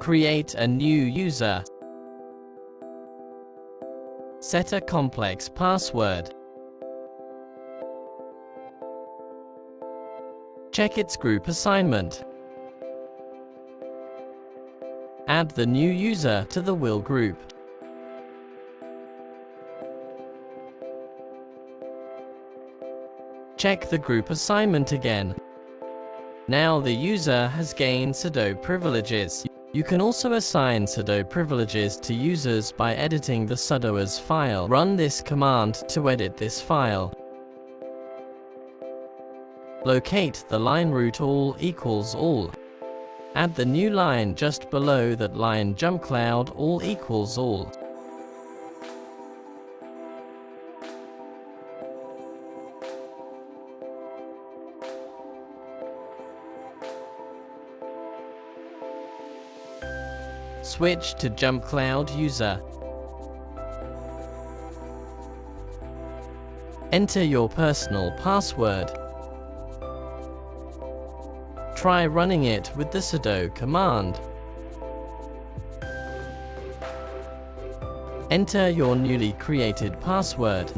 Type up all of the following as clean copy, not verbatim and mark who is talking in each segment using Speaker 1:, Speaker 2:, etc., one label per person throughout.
Speaker 1: Create a new user. Set a complex password. Check its group assignment. Add the new user to the will group. Check the group assignment again. Now the user has gained Sudo privileges. You can also assign Sudo privileges to users by editing the sudoers file. Run this command to edit this file. Locate the line root all equals all. Add the new line just below that line jump cloud all equals all. Switch to jump cloud user. Enter your personal password. Try running it with the sudo command. Enter your newly created password.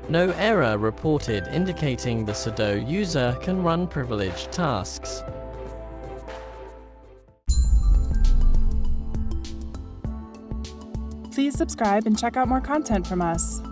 Speaker 1: No error reported indicating the sudo user can run privileged tasks.
Speaker 2: Please subscribe and check out more content from us.